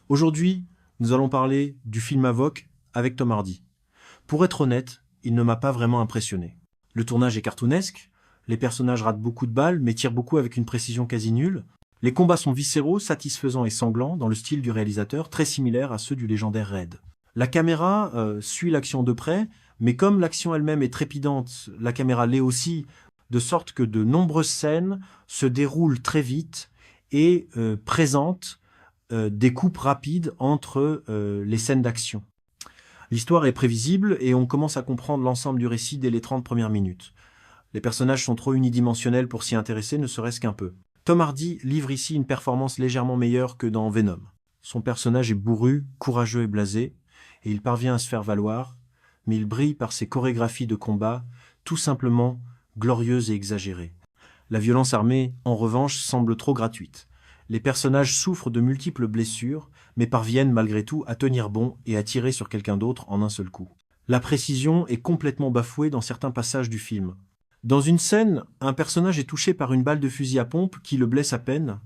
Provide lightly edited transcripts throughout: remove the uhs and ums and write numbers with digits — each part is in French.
Aujourd'hui, nous allons parler du film Avoc avec Tom Hardy. Pour être honnête, il ne m'a pas vraiment impressionné. Le tournage est cartoonesque, les personnages ratent beaucoup de balles mais tirent beaucoup avec une précision quasi nulle. Les combats sont viscéraux, satisfaisants et sanglants dans le style du réalisateur, très similaire à ceux du légendaire Red. La caméra suit l'action de près, mais comme l'action elle-même est trépidante, la caméra l'est aussi, de sorte que de nombreuses scènes se déroulent très vite et présentent des coupes rapides entre les scènes d'action. L'histoire est prévisible et on commence à comprendre l'ensemble du récit dès les 30 premières minutes. Les personnages sont trop unidimensionnels pour s'y intéresser, ne serait-ce qu'un peu. Tom Hardy livre ici une performance légèrement meilleure que dans Venom. Son personnage est bourru, courageux et blasé, et il parvient à se faire valoir, mais il brille par ses chorégraphies de combat, tout simplement glorieuses et exagérées. La violence armée, en revanche, semble trop gratuite. Les personnages souffrent de multiples blessures, mais parviennent malgré tout à tenir bon et à tirer sur quelqu'un d'autre en un seul coup. La précision est complètement bafouée dans certains passages du film. Dans une scène, un personnage est touché par une balle de fusil à pompe qui le blesse à peine,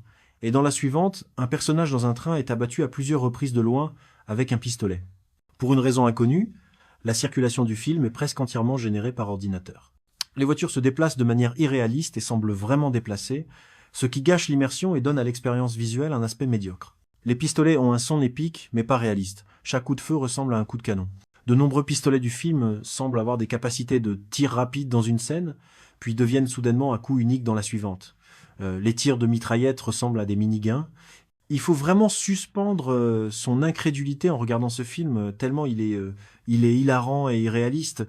et dans la suivante, un personnage dans un train est abattu à plusieurs reprises de loin avec un pistolet. Pour une raison inconnue, la circulation du film est presque entièrement générée par ordinateur. Les voitures se déplacent de manière irréaliste et semblent vraiment déplacées, ce qui gâche l'immersion et donne à l'expérience visuelle un aspect médiocre. Les pistolets ont un son épique, mais pas réaliste. Chaque coup de feu ressemble à un coup de canon. De nombreux pistolets du film semblent avoir des capacités de tir rapide dans une scène, puis deviennent soudainement à coup unique dans la suivante. Les tirs de mitraillette ressemblent à des miniguns. Il faut vraiment suspendre son incrédulité en regardant ce film, tellement il est hilarant et irréaliste.